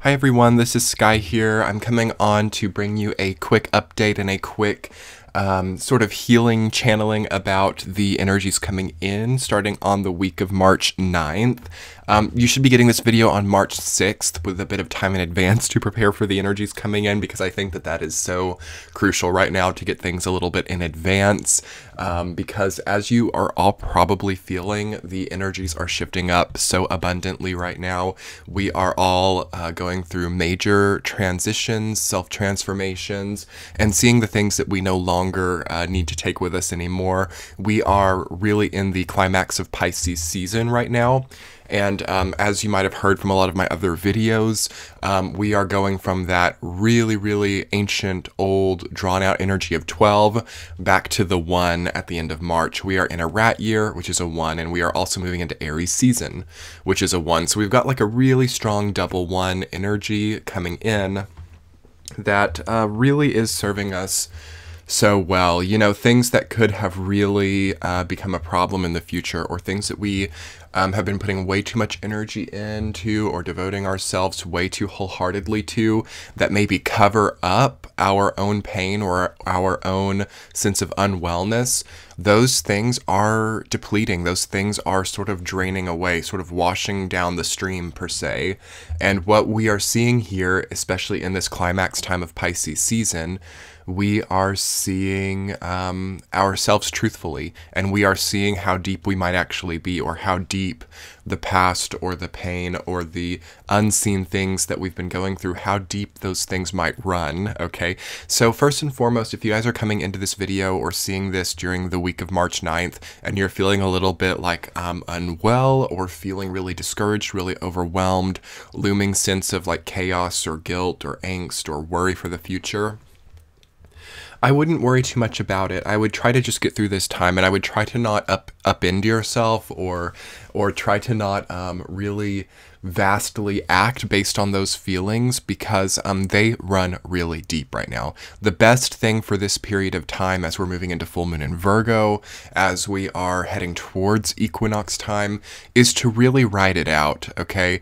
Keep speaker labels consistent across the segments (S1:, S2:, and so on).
S1: Hi everyone, this is Sky here. I'm coming on to bring you a quick update and a quick sort of healing channeling about the energies coming in starting on the week of March 9th. You should be getting this video on March 6th with a bit of time in advance to prepare for the energies coming in, because I think that that is so crucial right now to get things a little bit in advance, because as you are all probably feeling, the energies are shifting up so abundantly right now. We are all going through major transitions, self-transformations, and seeing the things that we no longer need to take with us anymore. We are really in the climax of Pisces season right now. And as you might have heard from a lot of my other videos, we are going from that really ancient, old, drawn-out energy of 12 back to the 1 at the end of March. We are in a rat year, which is a 1, and we are also moving into Aries season, which is a 1. So we've got like a really strong double 1 energy coming in that really is serving us so well. You know, things that could have really become a problem in the future, or things that we have been putting way too much energy into or devoting ourselves way too wholeheartedly to, that maybe cover up our own pain or our own sense of unwellness. Those things are depleting. Those things are sort of draining away, sort of washing down the stream per se. And what we are seeing here, especially in this climax time of Pisces season, we are seeing ourselves truthfully, and we are seeing how deep we might actually be, or how deep the past or the pain or the unseen things that we've been going through, how deep those things might run, okay? So first and foremost, if you guys are coming into this video or seeing this during the week of March 9th, and you're feeling a little bit like unwell, or feeling really discouraged, really overwhelmed, looming sense of like chaos or guilt or angst or worry for the future, I wouldn't worry too much about it. I would try to just get through this time, and I would try to not upend yourself, or try to not really vastly act based on those feelings, because they run really deep right now. The best thing for this period of time, as we're moving into full moon in Virgo, as we are heading towards equinox time, is to really ride it out, okay?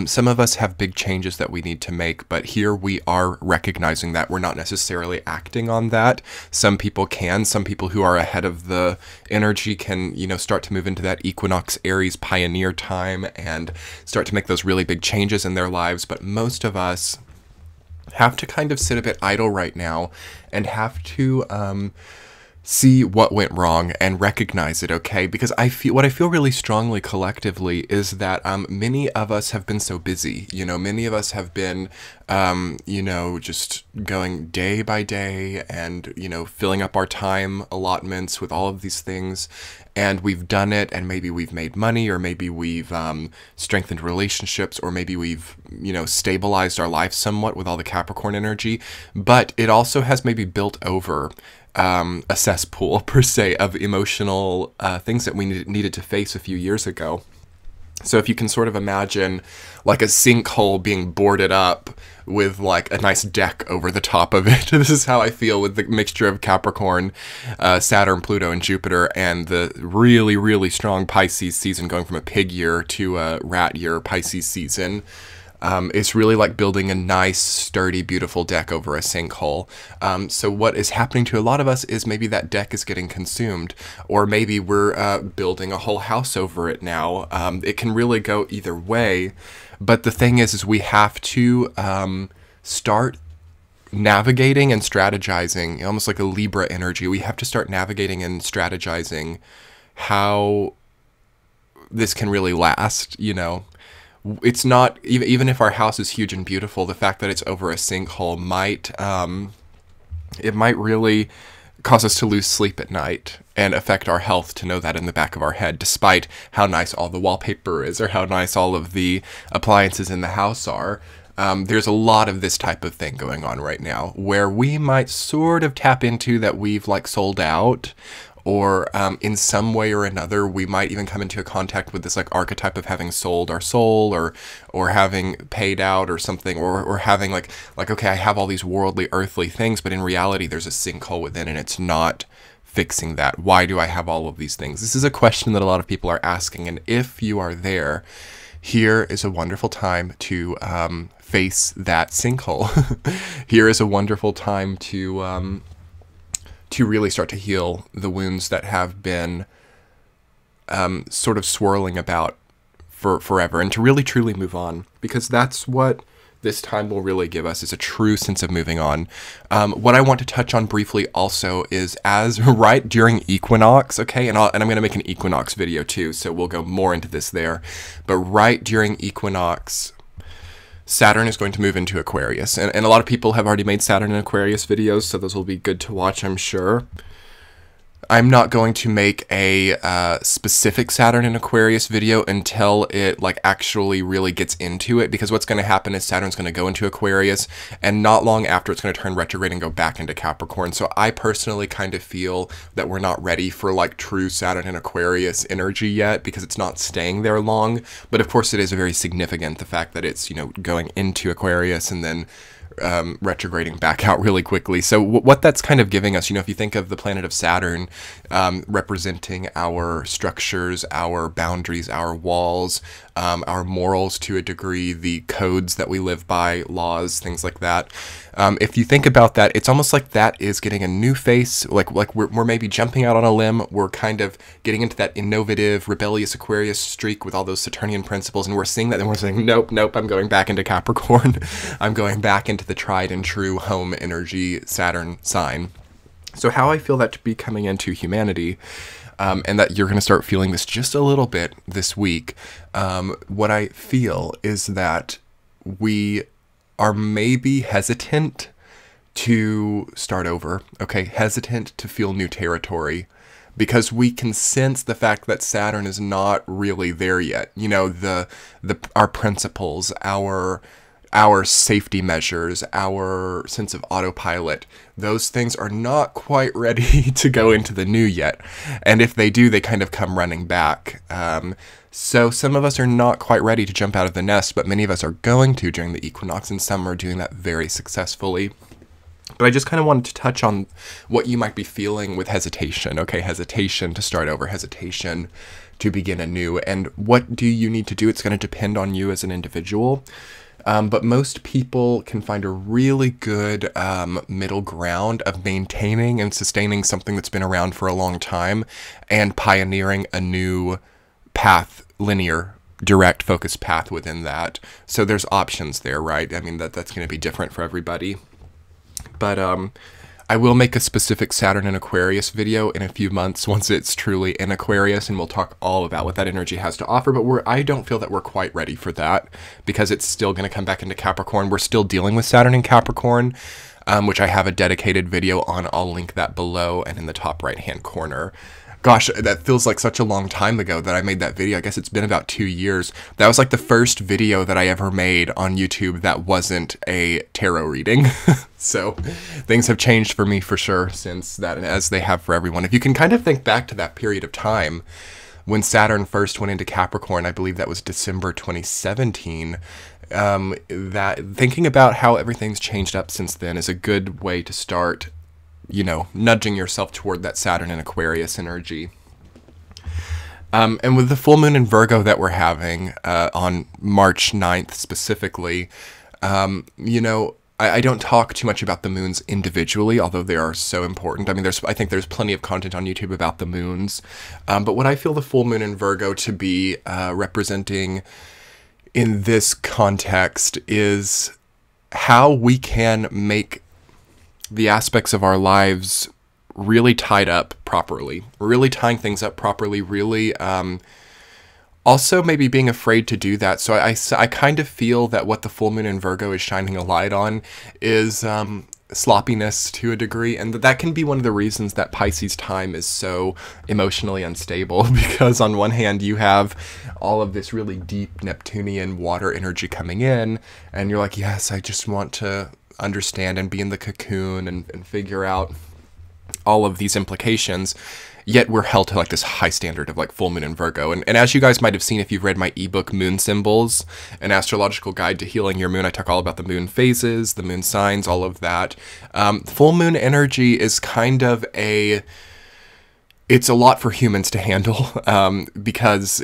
S1: Some of us have big changes that we need to make, but here we are recognizing that we're not necessarily acting on that. Some people can. Some people who are ahead of the energy can, you know, start to move into that equinox Aries pioneer time and start to make those really big changes in their lives. But most of us have to kind of sit a bit idle right now and have to see what went wrong and recognize it, okay? Because what I feel really strongly collectively is that many of us have been so busy. You know, many of us have been, you know, just going day by day and, you know, filling up our time allotments with all of these things. And we've done it, and maybe we've made money, or maybe we've strengthened relationships, or maybe we've, you know, stabilized our life somewhat with all the Capricorn energy. But it also has maybe built over a cesspool, per se, of emotional things that we needed to face a few years ago. So if you can sort of imagine like a sinkhole being boarded up with like a nice deck over the top of it. This is how I feel with the mixture of Capricorn, Saturn, Pluto, and Jupiter, and the really strong Pisces season going from a pig year to a rat year Pisces season. It's really like building a nice, sturdy, beautiful deck over a sinkhole. So what is happening to a lot of us is maybe that deck is getting consumed, or maybe we're building a whole house over it now. It can really go either way. But the thing is we have to start navigating and strategizing, almost like a Libra energy. We have to start navigating and strategizing how this can really last, you know. It's not, even if our house is huge and beautiful, the fact that it's over a sinkhole might, it might really cause us to lose sleep at night and affect our health to know that in the back of our head, despite how nice all the wallpaper is or how nice all of the appliances in the house are. There's a lot of this type of thing going on right now, where we might sort of tap into that we've like sold out, or in some way or another, we might even come into contact with this like archetype of having sold our soul, or having paid out or something, or having like, okay, I have all these worldly, earthly things, but in reality, there's a sinkhole within, and it's not fixing that. Why do I have all of these things? This is a question that a lot of people are asking, and if you are there, here is a wonderful time to face that sinkhole. Here is a wonderful time to really start to heal the wounds that have been sort of swirling about for forever, and to really truly move on, because that's what this time will really give us, is a true sense of moving on. What I want to touch on briefly also is as right during equinox, okay, and I'm going to make an equinox video too, so we'll go more into this there, but right during equinox, Saturn is going to move into Aquarius, and a lot of people have already made Saturn and Aquarius videos, so those will be good to watch, I'm sure. I'm not going to make a specific Saturn and Aquarius video until it like actually really gets into it, because what's going to happen is Saturn's going to go into Aquarius, and not long after it's going to turn retrograde and go back into Capricorn. So I personally kind of feel that we're not ready for like true Saturn and Aquarius energy yet, because it's not staying there long. But of course it is very significant, the fact that it's, you know, going into Aquarius and then retrograding back out really quickly. So what that's kind of giving us, you know, if you think of the planet of Saturn representing our structures, our boundaries, our walls, our morals to a degree, the codes that we live by, laws, things like that. If you think about that, it's almost like that is getting a new face, like we're maybe jumping out on a limb, we're kind of getting into that innovative, rebellious Aquarius streak with all those Saturnian principles, and we're seeing that, and we're saying, nope, I'm going back into Capricorn. I'm going back into the tried and true home energy Saturn sign. So how I feel that to be coming into humanity, and that you're going to start feeling this just a little bit this week, what I feel is that we are maybe hesitant to start over, okay? Hesitant to feel new territory, because we can sense the fact that Saturn is not really there yet. You know, our principles, our safety measures, our sense of autopilot, those things are not quite ready to go into the new yet. And if they do, they kind of come running back. So some of us are not quite ready to jump out of the nest, but many of us are going to during the equinox, and some are doing that very successfully. But I just kind of wanted to touch on what you might be feeling with hesitation, okay? Hesitation to start over, hesitation to begin anew. And what do you need to do? It's going to depend on you as an individual. But most people can find a really good middle ground of maintaining and sustaining something that's been around for a long time and pioneering a new path, linear, direct, focused path within that. So there's options there, right? I mean, that's going to be different for everybody. But I will make a specific Saturn and Aquarius video in a few months once it's truly in Aquarius, and we'll talk all about what that energy has to offer. But I don't feel that we're quite ready for that, because it's still going to come back into Capricorn. We're still dealing with Saturn in Capricorn, which I have a dedicated video on. I'll link that below and in the top right-hand corner. Gosh, that feels like such a long time ago that I made that video. I guess it's been about 2 years. That was like the first video that I ever made on YouTube that wasn't a tarot reading. So things have changed for me for sure since that, and as they have for everyone. If you can kind of think back to that period of time when Saturn first went into Capricorn, I believe that was December 2017, that thinking about how everything's changed up since then is a good way to start, you know, nudging yourself toward that Saturn and Aquarius energy. And with the full moon in Virgo that we're having on March 9th specifically, you know, I don't talk too much about the moons individually, although they are so important. I mean, I think there's plenty of content on YouTube about the moons. But what I feel the full moon in Virgo to be representing in this context is how we can make the aspects of our lives really tied up properly, really tying things up properly, really also maybe being afraid to do that. So I kind of feel that what the full moon in Virgo is shining a light on is sloppiness to a degree, and that can be one of the reasons that Pisces time is so emotionally unstable, because on one hand you have all of this really deep Neptunian water energy coming in, and you're like, yes, I just want to understand and be in the cocoon and figure out all of these implications, yet we're held to like this high standard of like full moon in Virgo. And as you guys might have seen if you've read my ebook Moon Symbols, an astrological guide to healing your moon, I talk all about the moon phases, the moon signs, all of that. Full moon energy is kind of it's a lot for humans to handle, because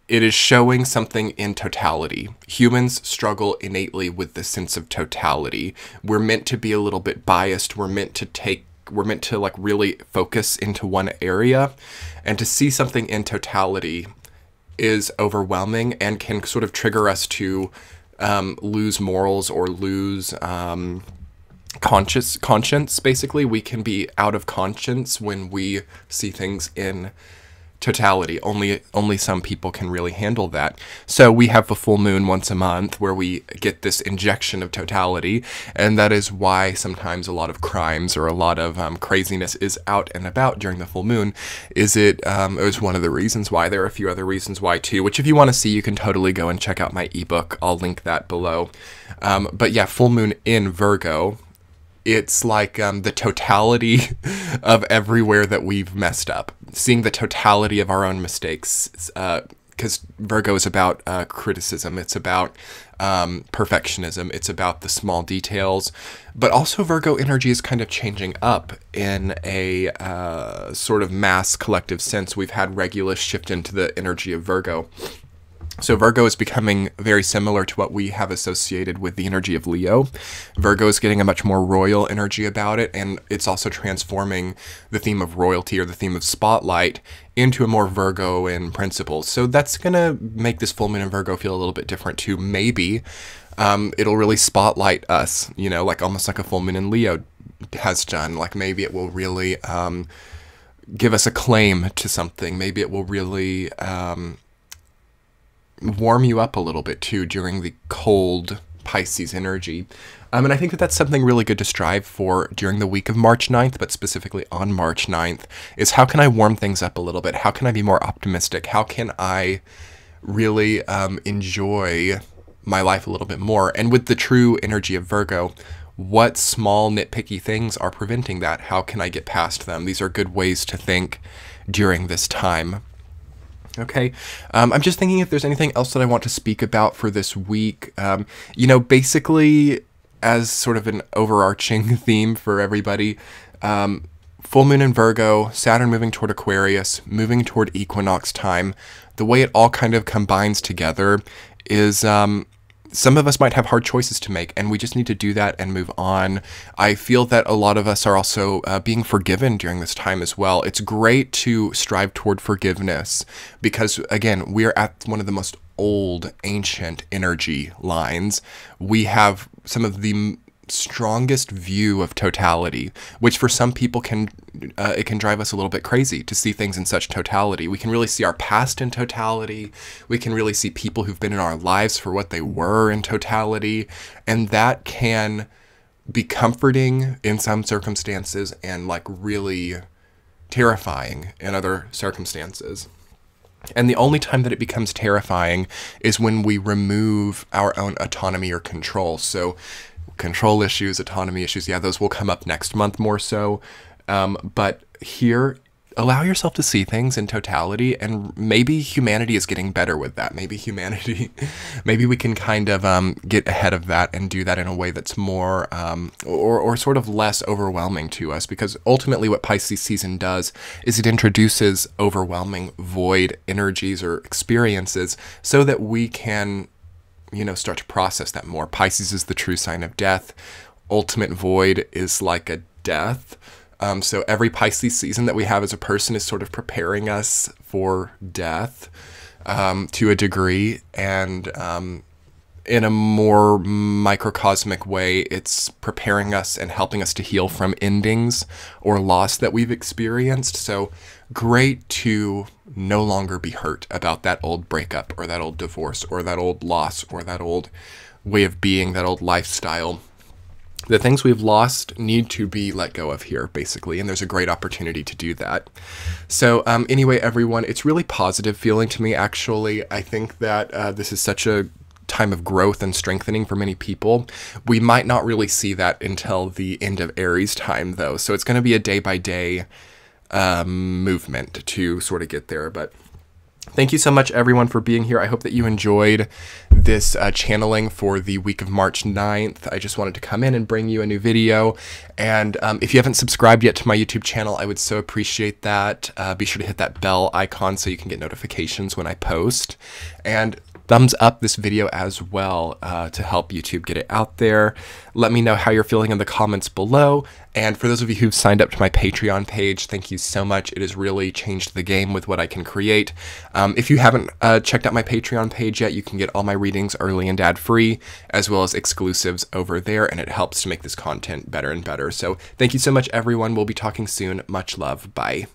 S1: it is showing something in totality. Humans struggle innately with the sense of totality. We're meant to be a little bit biased. We're meant to like really focus into one area, and to see something in totality is overwhelming and can sort of trigger us to lose morals or lose conscience. Basically, we can be out of conscience when we see things in totality. Only some people can really handle that. So we have a full moon once a month where we get this injection of totality, and that is why sometimes a lot of crimes or a lot of craziness is out and about during the full moon. It was one of the reasons why. There are a few other reasons why too, which if you want to see, you can totally go and check out my ebook. I'll link that below. But yeah, full moon in Virgo, it's like the totality of everywhere that we've messed up. Seeing the totality of our own mistakes, because Virgo is about criticism. It's about perfectionism. It's about the small details. But also Virgo energy is kind of changing up in a sort of mass collective sense. We've had Regulus shift into the energy of Virgo. So Virgo is becoming very similar to what we have associated with the energy of Leo. Virgo is getting a much more royal energy about it, and it's also transforming the theme of royalty or the theme of spotlight into a more Virgo-in principle. So that's going to make this full moon in Virgo feel a little bit different too. Maybe it'll really spotlight us, you know, like almost like a full moon in Leo has done. Like maybe it will really give us a claim to something. Maybe it will really warm you up a little bit too during the cold Pisces energy. And I think that that's something really good to strive for during the week of March 9th, but specifically on March 9th, is how can I warm things up a little bit? How can I be more optimistic? How can I really enjoy my life a little bit more? And with the true energy of Virgo, what small nitpicky things are preventing that? How can I get past them? These are good ways to think during this time. Okay, I'm just thinking if there's anything else that I want to speak about for this week. You know, basically, as sort of an overarching theme for everybody, full moon in Virgo, Saturn moving toward Aquarius, moving toward equinox time, the way it all kind of combines together is some of us might have hard choices to make, and we just need to do that and move on. I feel that a lot of us are also being forgiven during this time as well. It's great to strive toward forgiveness because, again, we are at one of the most old, ancient energy lines. We have some of the strongest view of totality, which for some people can drive us a little bit crazy to see things in such totality. We can really see our past in totality. We can really see people who've been in our lives for what they were in totality, and that can be comforting in some circumstances and like really terrifying in other circumstances. And the only time that it becomes terrifying is when we remove our own autonomy or control. So control issues, autonomy issues, yeah, those will come up next month more so. But here, allow yourself to see things in totality, and maybe humanity is getting better with that. Maybe we can kind of get ahead of that and do that in a way that's more, or sort of less overwhelming to us, because ultimately what Pisces season does is it introduces overwhelming void energies or experiences so that we can, you know, start to process that more. Pisces is the true sign of death. Ultimate void is like a death. So every Pisces season that we have as a person is sort of preparing us for death to a degree. And in a more microcosmic way, it's preparing us and helping us to heal from endings or loss that we've experienced. So great to no longer be hurt about that old breakup or that old divorce or that old loss or that old way of being, that old lifestyle. The things we've lost need to be let go of here, basically, and there's a great opportunity to do that. So anyway, everyone, it's really positive feeling to me, actually. I think that this is such a time of growth and strengthening for many people. We might not really see that until the end of Aries time, though, so it's going to be a day-by-day movement to sort of get there, but Thank you so much, everyone, for being here. I hope that you enjoyed this channeling for the week of March 9th. I just wanted to come in and bring you a new video. And if you haven't subscribed yet to my YouTube channel, I would so appreciate that. Be sure to hit that bell icon so you can get notifications when I post. And thumbs up this video as well to help YouTube get it out there. Let me know how you're feeling in the comments below. And for those of you who've signed up to my Patreon page, thank you so much. It has really changed the game with what I can create. If you haven't checked out my Patreon page yet, you can get all my readings early and ad-free, as well as exclusives over there, and it helps to make this content better and better. So thank you so much, everyone. We'll be talking soon. Much love. Bye.